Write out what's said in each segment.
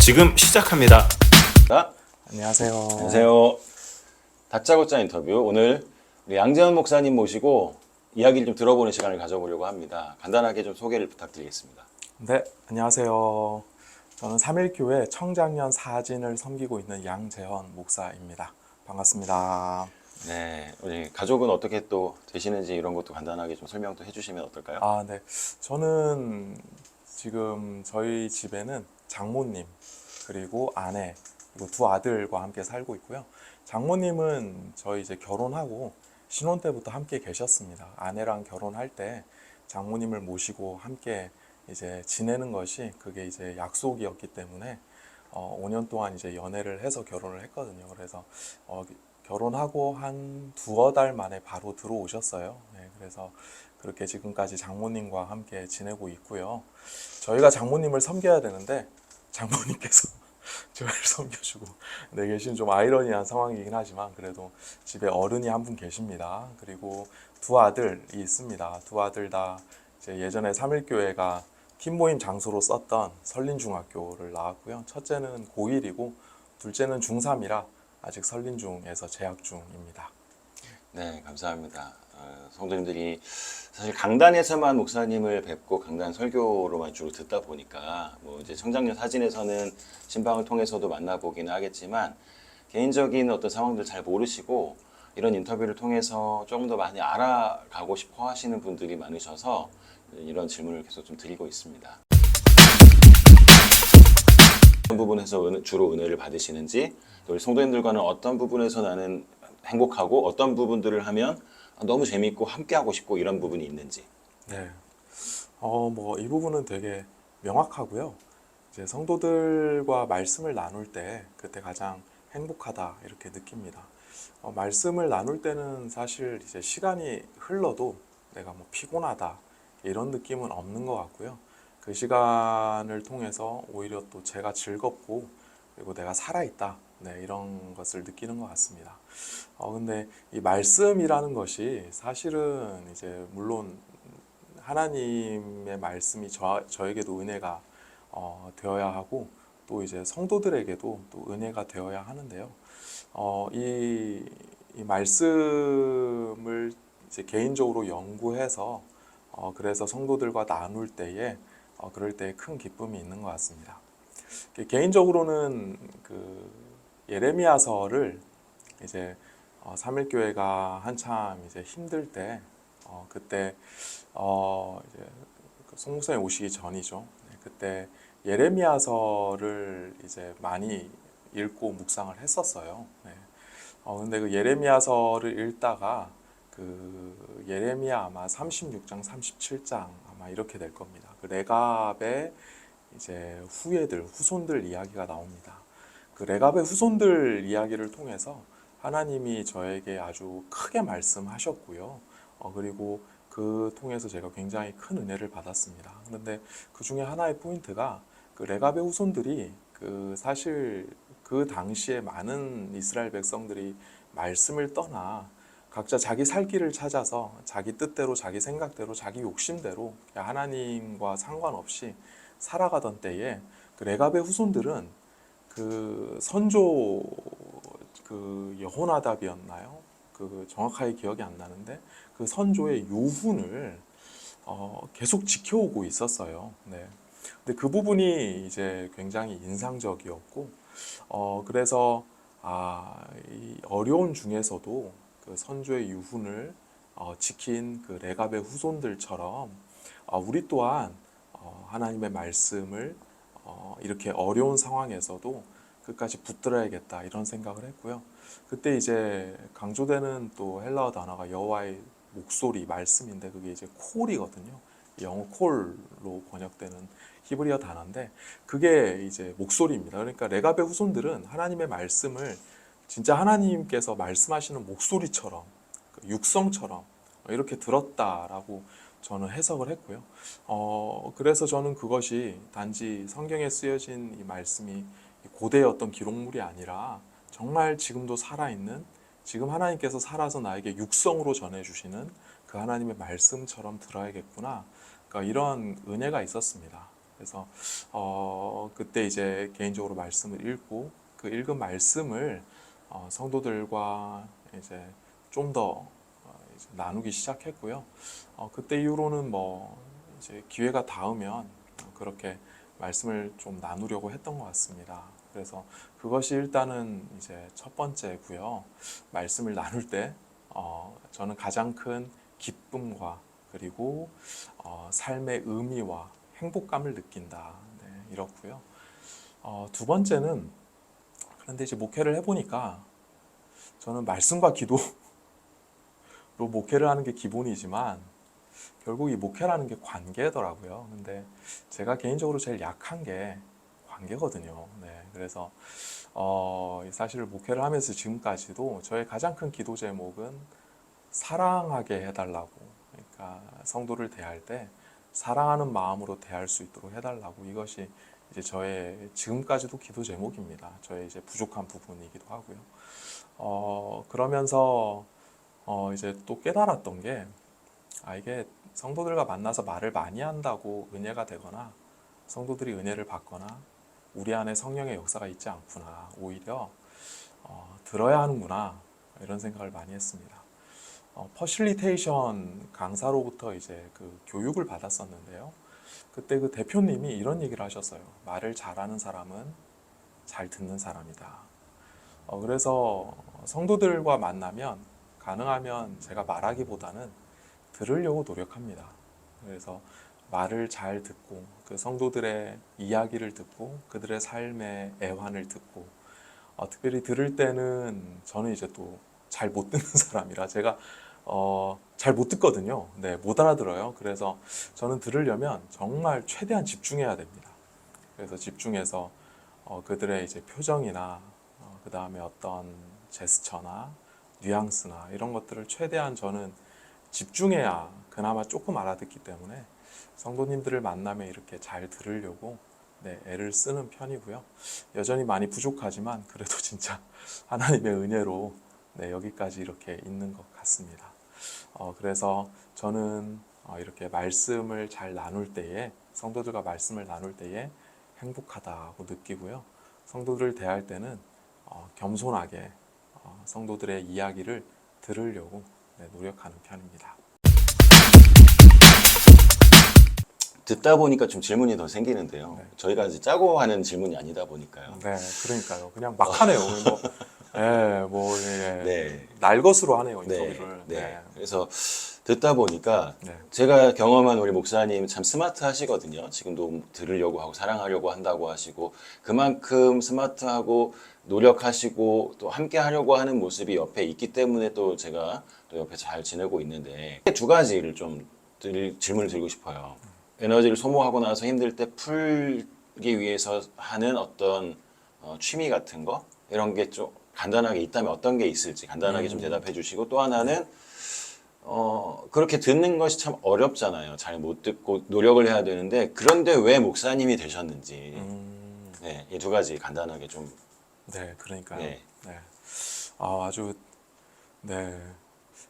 지금 시작합니다. 안녕하세요. 안녕하세요. 다짜고짜 인터뷰. 오늘 우리 양재원 목사님 모시고 이야기를 좀 들어보는 시간을 가져보려고 합니다. 간단하게 좀 소개를 부탁드리겠습니다. 네, 안녕하세요. 저는 삼일교회 청장년 사진을 섬기고 있는 양재원 목사입니다. 반갑습니다. 네, 우리 가족은 어떻게 또 되시는지 이런 것도 간단하게 좀 설명도 해주시면 어떨까요? 네. 저는 지금 저희 집에는 장모님, 그리고 아내, 그리고 두 아들과 함께 살고 있고요. 장모님은 저희 이제 결혼하고 신혼 때부터 함께 계셨습니다. 아내랑 결혼할 때 장모님을 모시고 함께 이제 지내는 것이 그게 이제 약속이었기 때문에 5년 동안 이제 연애를 해서 결혼을 했거든요. 그래서 결혼하고 한 두어 달 만에 바로 들어오셨어요. 네, 그래서 그렇게 지금까지 장모님과 함께 지내고 있고요. 저희가 장모님을 섬겨야 되는데 장모님께서 저희를 섬겨주고 계신 좀 아이러니한 상황이긴 하지만 그래도 집에 어른이 한 분 계십니다. 그리고 두 아들이 있습니다. 두 아들 다 이제 예전에 삼일교회가 팀 모임 장소로 썼던 설린중학교를 나왔고요. 첫째는 고1이고 둘째는 중3이라 아직 설린중에서 재학 중입니다. 네, 감사합니다. 성도님들이 사실 강단에서만 목사님을 뵙고 강단 설교로만 주로 듣다 보니까 뭐 이제 청장년 사진에서는 신방을 통해서도 만나보기는 하겠지만 개인적인 어떤 상황들 잘 모르시고 이런 인터뷰를 통해서 조금 더 많이 알아가고 싶어 하시는 분들이 많으셔서 이런 질문을 계속 좀 드리고 있습니다. 어떤 부분에서 주로 은혜를 받으시는지, 또 우리 성도님들과는 어떤 부분에서 나는 행복하고 어떤 부분들을 하면 너무 재밌고 함께하고 싶고 이런 부분이 있는지. 네. 뭐 이 부분은 되게 명확하고요. 이제 성도들과 말씀을 나눌 때 그때 가장 행복하다 이렇게 느낍니다. 말씀을 나눌 때는 사실 이제 시간이 흘러도 내가 뭐 피곤하다 이런 느낌은 없는 것 같고요. 그 시간을 통해서 오히려 또 제가 즐겁고 그리고 내가 살아있다 이런 것을 느끼는 것 같습니다. 근데 이 말씀이라는 것이 사실은 이제 물론 하나님의 말씀이 저에게도 은혜가 되어야 하고 또 이제 성도들에게도 또 은혜가 되어야 하는데요. 이 말씀을 이제 개인적으로 연구해서 그래서 성도들과 나눌 때에 그럴 때 큰 기쁨이 있는 것 같습니다. 개인적으로는 그 예레미야서를 이제 삼일교회가 한참 이제 힘들 때 그때 이제 송 목사님 오시기 전이죠. 그때 예레미야서를 이제 많이 읽고 묵상을 했었어요. 근데 그 예레미야서를 읽다가 그 예레미야 아마 36장, 37장 아마 이렇게 될 겁니다. 그 레갑의 이제 후손들 이야기가 나옵니다. 그 레갑의 후손들 이야기를 통해서 하나님이 저에게 아주 크게 말씀하셨고요. 그리고 그 통해서 제가 굉장히 큰 은혜를 받았습니다. 그런데 그 중에 하나의 포인트가 그 레갑의 후손들이 그 사실 그 당시에 많은 이스라엘 백성들이 말씀을 떠나 각자 자기 살 길을 찾아서 자기 뜻대로, 자기 생각대로, 자기 욕심대로 하나님과 상관없이 살아가던 때에 그 레갑의 후손들은 그 선조 그 여호나답이었나요? 그 정확하게 기억이 안 나는데 그 선조의 유훈을 계속 지켜오고 있었어요. 근데 그 부분이 이제 굉장히 인상적이었고 그래서 이 어려운 중에서도 그 선조의 유훈을 지킨 그 레갑의 후손들처럼 우리 또한 하나님의 말씀을 이렇게 어려운 상황에서도 끝까지 붙들어야겠다 이런 생각을 했고요. 그때 이제 강조되는 또 헬라어 단어가 여호와의 목소리, 말씀인데 그게 이제 콜이거든요. 영어 콜로 번역되는 히브리어 단어인데 그게 이제 목소리입니다. 그러니까 레갑의 후손들은 하나님의 말씀을 진짜 하나님께서 말씀하시는 목소리처럼 육성처럼 이렇게 들었다라고 저는 해석을 했고요. 그래서 저는 그것이 단지 성경에 쓰여진 이 말씀이 고대의 어떤 기록물이 아니라 정말 지금도 살아있는, 지금 하나님께서 살아서 나에게 육성으로 전해주시는 그 하나님의 말씀처럼 들어야겠구나. 그러니까 이런 은혜가 있었습니다. 그래서 그때 이제 개인적으로 말씀을 읽고 그 읽은 말씀을 성도들과 이제 좀 더 나누기 시작했고요. 그때 이후로는 뭐 이제 기회가 닿으면 그렇게 말씀을 좀 나누려고 했던 것 같습니다. 그래서 그것이 일단은 이제 첫 번째고요. 말씀을 나눌 때 저는 가장 큰 기쁨과 그리고 삶의 의미와 행복감을 느낀다. 네, 이렇고요. 두 번째는 그런데 이제 목회를 해보니까 저는 말씀과 기도로 목회를 하는 게 기본이지만 결국 이 목회라는 게 관계더라고요. 근데 제가 개인적으로 제일 약한 게 관계거든요. 네, 그래서 사실 목회를 하면서 지금까지도 저의 가장 큰 기도 제목은 사랑하게 해달라고. 그러니까 성도를 대할 때 사랑하는 마음으로 대할 수 있도록 해달라고. 이것이 이제 저의 지금까지도 기도 제목입니다. 저의 이제 부족한 부분이기도 하고요. 그러면서 이제 또 깨달았던 게 이게 성도들과 만나서 말을 많이 한다고 은혜가 되거나 성도들이 은혜를 받거나 우리 안에 성령의 역사가 있지 않구나. 오히려 들어야 하는구나. 이런 생각을 많이 했습니다. 퍼실리테이션 강사로부터 이제 그 교육을 받았었는데요. 그때 그 대표님이 이런 얘기를 하셨어요. 말을 잘하는 사람은 잘 듣는 사람이다. 그래서 성도들과 만나면 가능하면 제가 말하기보다는 들으려고 노력합니다. 그래서 말을 잘 듣고 그 성도들의 이야기를 듣고 그들의 삶의 애환을 듣고 특별히 들을 때는 저는 이제 또 잘 못 듣는 사람이라 제가 잘 못 듣거든요. 네, 못 알아들어요. 그래서 저는 들으려면 정말 최대한 집중해야 됩니다. 그래서 집중해서 그들의 이제 표정이나 그 다음에 어떤 제스처나 뉘앙스나 이런 것들을 최대한 저는 집중해야 그나마 조금 알아듣기 때문에 성도님들을 만나면 이렇게 잘 들으려고 네, 애를 쓰는 편이고요. 여전히 많이 부족하지만 그래도 진짜 하나님의 은혜로 네, 여기까지 이렇게 있는 것 같습니다. 그래서 저는 이렇게 말씀을 잘 나눌 때에 성도들과 말씀을 나눌 때에 행복하다고 느끼고요. 성도들을 대할 때는 겸손하게 성도들의 이야기를 들으려고 네, 노력하는 편입니다. 듣다 보니까 좀 질문이 더 생기는데요. 네. 저희가 이제 짜고 하는 질문이 아니다 보니까요. 네, 그러니까요. 그냥 막 하네요. 예, 네. 날 것으로 하네요, 네, 인터뷰를. 네. 그래서 듣다 보니까 네. 제가 경험한 우리 목사님 참 스마트 하시거든요. 지금도 들으려고 하고 사랑하려고 한다고 하시고 그만큼 스마트하고 노력하시고 또 함께 하려고 하는 모습이 옆에 있기 때문에 또 제가 또 옆에 잘 지내고 있는데 두 가지를 좀 질문을 드리고 싶어요. 에너지를 소모하고 나서 힘들 때 풀기 위해서 하는 어떤 취미 같은 거 이런 게 좀 간단하게 있다면 어떤 게 있을지 간단하게 좀 대답해 주시고 또 하나는 그렇게 듣는 것이 참 어렵잖아요. 잘 못 듣고 노력을 해야 되는데 그런데 왜 목사님이 되셨는지 네, 이 두 가지 간단하게 좀 네, 그러니까요. 네. 네. 아주 네.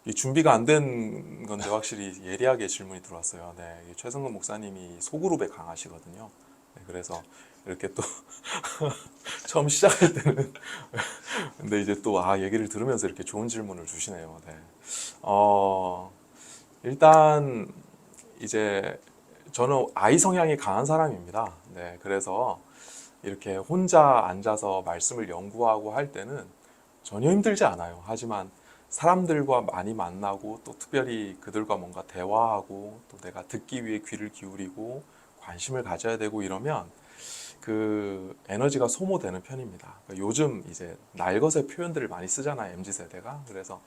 이 준비가 안 된 건데 확실히 예리하게 질문이 들어왔어요. 네, 이 최성근 목사님이 소그룹에 강하시거든요. 네, 그래서 이렇게 또 처음 시작할 때는 근데 이제 또 얘기를 들으면서 이렇게 좋은 질문을 주시네요. 네. 일단 이제 저는 아이 성향이 강한 사람입니다. 네, 그래서 이렇게 혼자 앉아서 말씀을 연구하고 할 때는 전혀 힘들지 않아요. 하지만 사람들과 많이 만나고 또 특별히 그들과 뭔가 대화하고 또 내가 듣기 위해 귀를 기울이고 관심을 가져야 되고 이러면 그 에너지가 소모되는 편입니다. 그러니까 요즘 이제 날것의 표현들을 많이 쓰잖아요, MZ 세대가. 그래서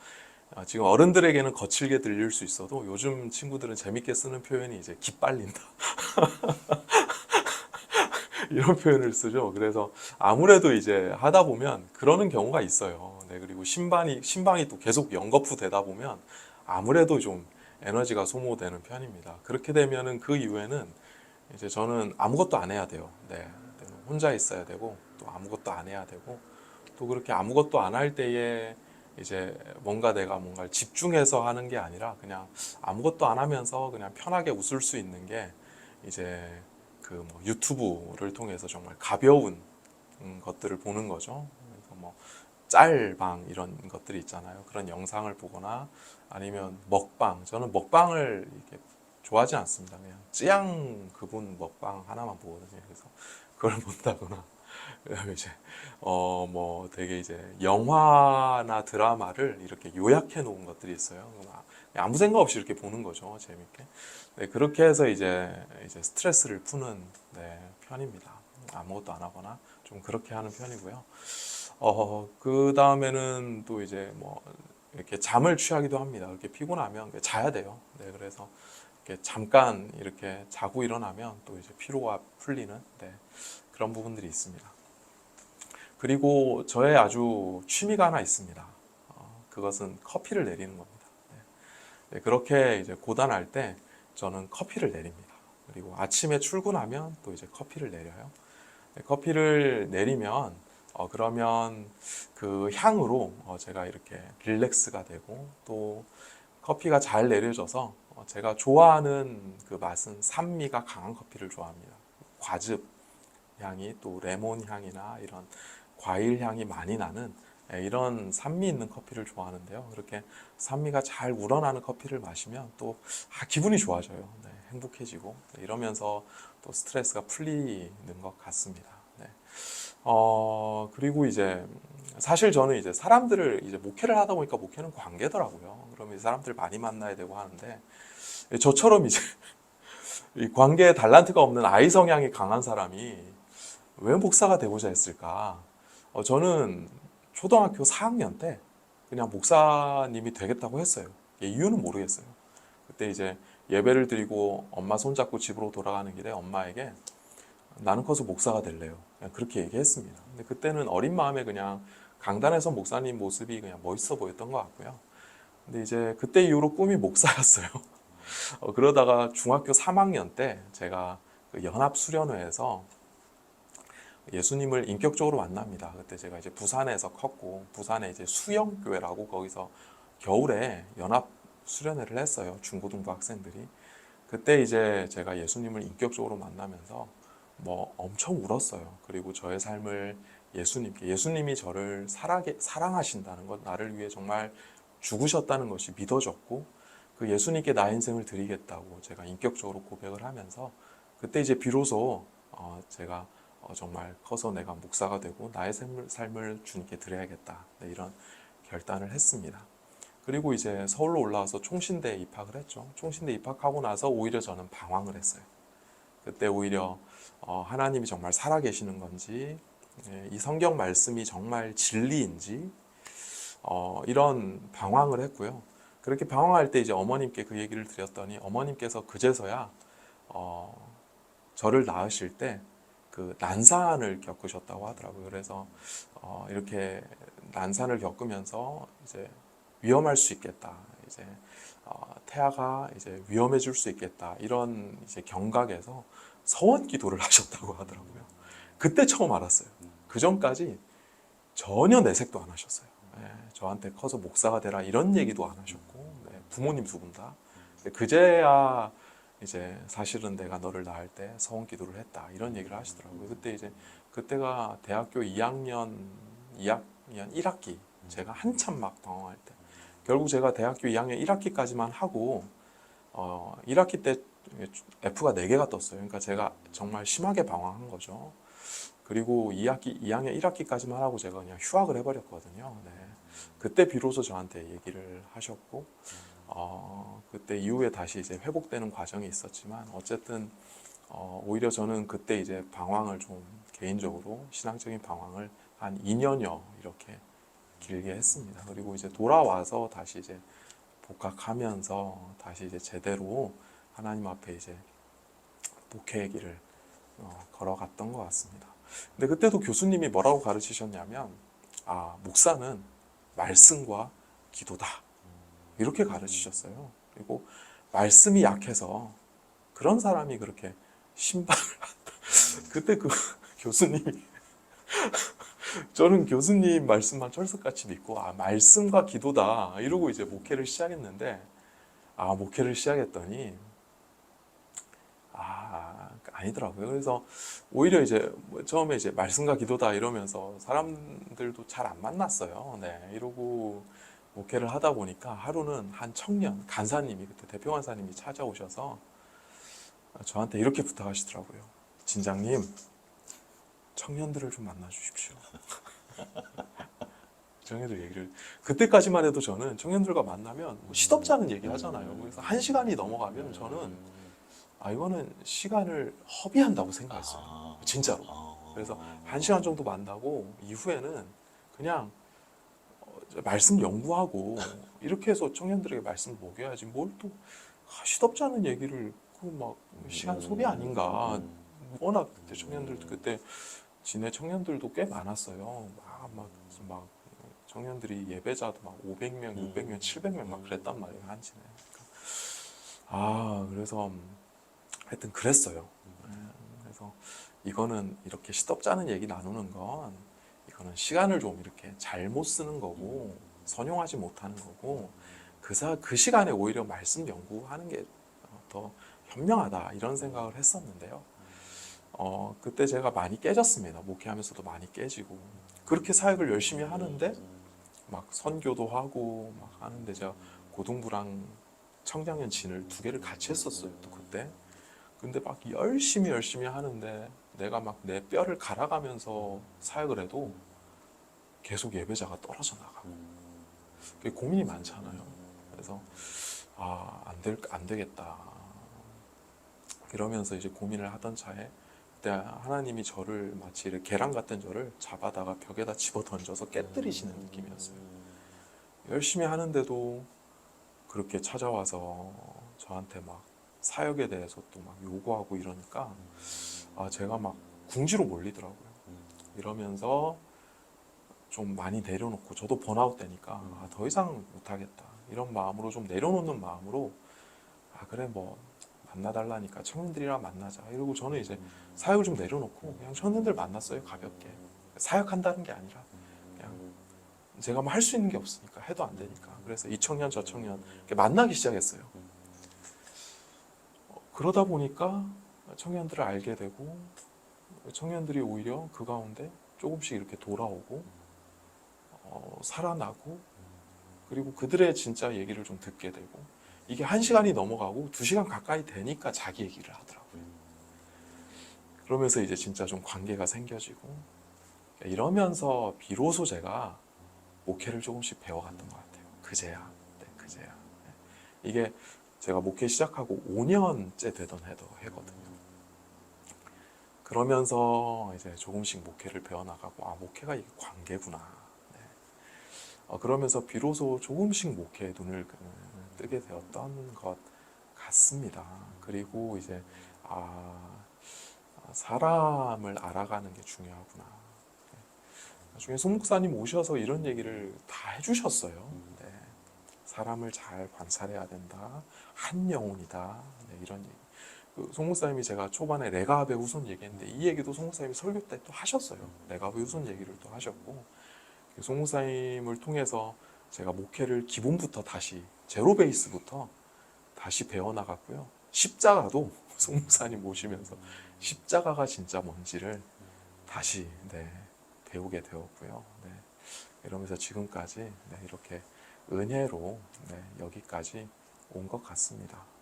지금 어른들에게는 거칠게 들릴 수 있어도 요즘 친구들은 재밌게 쓰는 표현이 이제 기빨린다. 이런 표현을 쓰죠. 그래서 아무래도 이제 하다 보면 그러는 경우가 있어요. 네, 그리고 신방이 또 계속 연거푸 되다 보면 아무래도 좀 에너지가 소모되는 편입니다. 그렇게 되면은 그 이후에는 이제 저는 아무것도 안 해야 돼요. 네, 혼자 있어야 되고 또 아무것도 안 해야 되고 또 그렇게 아무것도 안 할 때에 이제 내가 뭔가를 집중해서 하는 게 아니라 그냥 아무것도 안 하면서 그냥 편하게 웃을 수 있는 게 이제 그 뭐 유튜브를 통해서 정말 가벼운 것들을 보는 거죠. 그래서 뭐 짤방 이런 것들이 있잖아요. 그런 영상을 보거나 아니면 먹방. 저는 먹방을 이렇게 좋아하지 않습니다. 그냥 찌양 그분 먹방 하나만 보거든요. 그래서 그걸 본다거나 그다음에 이제 뭐 되게 이제 영화나 드라마를 이렇게 요약해 놓은 것들이 있어요. 아무 생각 없이 이렇게 보는 거죠. 재밌게. 네, 그렇게 해서 이제 스트레스를 푸는 네, 편입니다. 아무것도 안 하거나 좀 그렇게 하는 편이고요. 그 다음에는 또 이제 뭐 이렇게 잠을 취하기도 합니다. 이렇게 피곤하면 자야 돼요. 네, 그래서 이렇게 잠깐 이렇게 자고 일어나면 또 이제 피로가 풀리는 네, 그런 부분들이 있습니다. 그리고 저의 아주 취미가 하나 있습니다. 그것은 커피를 내리는 겁니다. 네, 그렇게 이제 고단할 때 저는 커피를 내립니다. 그리고 아침에 출근하면 또 이제 커피를 내려요. 네, 커피를 내리면 그러면 그 향으로 제가 이렇게 릴렉스가 되고 또 커피가 잘 내려져서 제가 좋아하는 그 맛은 산미가 강한 커피를 좋아합니다. 과즙 향이 또 레몬 향이나 이런 과일 향이 많이 나는 이런 산미 있는 커피를 좋아하는데요. 그렇게 산미가 잘 우러나는 커피를 마시면 또 기분이 좋아져요. 네, 행복해지고 네, 이러면서 또 스트레스가 풀리는 것 같습니다. 네. 그리고 이제 사실 저는 이제 사람들을 이제 목회를 하다 보니까 목회는 관계더라고요. 그러면 사람들 많이 만나야 되고 하는데 저처럼 이제 이 관계에 달란트가 없는 아이 성향이 강한 사람이 왜 목사가 되고자 했을까? 저는 초등학교 4학년 때 그냥 목사님이 되겠다고 했어요. 이유는 모르겠어요. 그때 이제 예배를 드리고 엄마 손잡고 집으로 돌아가는 길에 엄마에게 나는 커서 목사가 될래요. 그냥 그렇게 얘기했습니다. 근데 그때는 어린 마음에 그냥 강단에서 목사님 모습이 그냥 멋있어 보였던 것 같고요. 근데 이제 그때 이후로 꿈이 목사였어요. 그러다가 중학교 3학년 때 제가 그 연합수련회에서 예수님을 인격적으로 만납니다. 그때 제가 이제 부산에서 컸고 부산에 이제 수영교회라고 거기서 겨울에 연합 수련회를 했어요. 중고등부 학생들이. 그때 이제 제가 예수님을 인격적으로 만나면서 뭐 엄청 울었어요. 그리고 저의 삶을 예수님이 저를 사랑하신다는 것, 나를 위해 정말 죽으셨다는 것이 믿어졌고 그 예수님께 나의 인생을 드리겠다고 제가 인격적으로 고백을 하면서 그때 이제 비로소 제가 정말 커서 내가 목사가 되고 나의 삶을 주님께 드려야겠다 네, 이런 결단을 했습니다. 그리고 이제 서울로 올라와서 총신대에 입학을 했죠. 총신대 입학하고 나서 오히려 저는 방황을 했어요. 그때 오히려 하나님이 정말 살아계시는 건지 이 성경 말씀이 정말 진리인지 이런 방황을 했고요. 그렇게 방황할 때 이제 어머님께 그 얘기를 드렸더니 어머님께서 그제서야 저를 낳으실 때 그 난산을 겪으셨다고 하더라고요. 그래서 이렇게 난산을 겪으면서 이제 위험할 수 있겠다. 이제 태아가 이제 위험해질 수 있겠다. 이런 이제 경각에서 서원 기도를 하셨다고 하더라고요. 그때 처음 알았어요. 그 전까지 전혀 내색도 안 하셨어요. 네, 저한테 커서 목사가 되라 이런 얘기도 안 하셨고 네, 부모님 두 분 다. 그제야 이제 사실은 내가 너를 낳을 때 서원 기도를 했다 이런 얘기를 하시더라고요. 그때 이제 그때가 대학교 2학년 1학기 제가 한참 막 방황할 때 결국 제가 대학교 2학년 1학기까지만 하고 1학기 때 F가 4개가 떴어요. 그러니까 제가 정말 심하게 방황한 거죠. 그리고 2학년 1학기까지만 하고 제가 그냥 휴학을 해버렸거든요. 네. 그때 비로소 저한테 얘기를 하셨고 그때 이후에 다시 이제 회복되는 과정이 있었지만 어쨌든 오히려 저는 그때 이제 방황을 좀 개인적으로 신앙적인 방황을 한 2년여 이렇게 길게 했습니다. 그리고 이제 돌아와서 다시 이제 복학하면서 다시 이제 제대로 하나님 앞에 이제 목회의 길을 걸어갔던 것 같습니다. 근데 그때도 교수님이 뭐라고 가르치셨냐면 목사는 말씀과 기도다 이렇게 가르치셨어요. 그리고 말씀이 약해서 그런 사람이 그렇게 신방을 한다. 그때 그 교수님이 저는 교수님 말씀만 철석같이 믿고 말씀과 기도다 이러고 이제 목회를 시작했는데 목회를 시작했더니 아니더라고요. 그래서 오히려 이제 뭐 처음에 이제 말씀과 기도다 이러면서 사람들도 잘 안 만났어요. 네, 이러고 목회를 하다 보니까 하루는 한 청년 간사님이, 그때 대표 간사님이 찾아오셔서 저한테 이렇게 부탁하시더라고요. 진장님, 청년들을 좀 만나 주십시오. 청년들 얘기를, 그때까지만 해도 저는 청년들과 만나면 뭐 시덥잖은 얘기 하잖아요. 그래서 한 시간이 넘어가면 저는 이거는 시간을 허비한다고 생각했어요. 진짜로. 그래서 한 시간 정도 만나고 이후에는 그냥 말씀 연구하고 이렇게 해서 청년들에게 말씀을 먹여야지 뭘 또 시덥지 않은 얘기를 그 막 시간 소비 아닌가. 워낙 그때 청년들도 그때 진해 청년들도 꽤 많았어요. 막 청년들이 예배자도 막 500명, 600명, 700명 막 그랬단 말이에요, 한 진에. 그래서 하여튼 그랬어요. 그래서 이거는 이렇게 시덥지 않은 얘기 나누는 건 이거는 시간을 좀 이렇게 잘못 쓰는 거고 선용하지 못하는 거고 그 시간에 오히려 말씀 연구하는 게 더 현명하다 이런 생각을 했었는데요. 그때 제가 많이 깨졌습니다. 목회하면서도 많이 깨지고 그렇게 사역을 열심히 하는데 막 선교도 하고 막 하는데 제가 고등부랑 청장년 진을 2개를 같이 했었어요. 또 그때. 근데 막 열심히 하는데 내가 막 내 뼈를 갈아가면서 사역을 해도 계속 예배자가 떨어져 나가고 그게 고민이 많잖아요. 그래서 안 되겠다. 이러면서 이제 고민을 하던 차에 그때 하나님이 저를 마치 이렇게 계란 같은 저를 잡아다가 벽에다 집어 던져서 깨뜨리시는 느낌이었어요. 열심히 하는데도 그렇게 찾아와서 저한테 막 사역에 대해서 또 막 요구하고 이러니까 제가 막 궁지로 몰리더라고요. 이러면서 좀 많이 내려놓고 저도 번아웃 되니까 더 이상 못하겠다 이런 마음으로 좀 내려놓는 마음으로 그래 뭐 만나달라니까 청년들이랑 만나자 이러고 저는 이제 사역을 좀 내려놓고 그냥 청년들 만났어요. 가볍게 사역한다는 게 아니라 그냥 제가 뭐 할 수 있는 게 없으니까 해도 안 되니까 그래서 이 청년 저 청년 이렇게 만나기 시작했어요. 그러다 보니까 청년들을 알게 되고 청년들이 오히려 그 가운데 조금씩 이렇게 돌아오고 살아나고 그리고 그들의 진짜 얘기를 좀 듣게 되고 이게 1시간이 넘어가고 2시간 가까이 되니까 자기 얘기를 하더라고요. 그러면서 이제 진짜 좀 관계가 생겨지고 이러면서 비로소 제가 목회를 조금씩 배워갔던 것 같아요. 그제야. 네, 그제야. 네. 이게 제가 목회 시작하고 5년째 되던 해거든요. 그러면서 이제 조금씩 목회를 배워나가고 목회가 이게 관계구나. 네. 그러면서 비로소 조금씩 목회에 눈을 뜨게 되었던 것 같습니다. 그리고 이제 사람을 알아가는 게 중요하구나. 네. 나중에 송 목사님 오셔서 이런 얘기를 다 해주셨어요. 네. 사람을 잘 관찰해야 된다. 한 영혼이다. 네, 이런 얘기. 송 목사님이 제가 초반에 레가브의 후손 얘기했는데 이 얘기도 송 목사님이 설교 때 또 하셨어요. 레가브의 후손 얘기를 또 하셨고 송 목사님을 통해서 제가 목회를 기본부터 다시 제로 베이스부터 다시 배워나갔고요. 십자가도 송 목사님 모시면서 십자가가 진짜 뭔지를 다시 배우게 되었고요. 네. 이러면서 지금까지 이렇게 은혜로 여기까지 온 것 같습니다.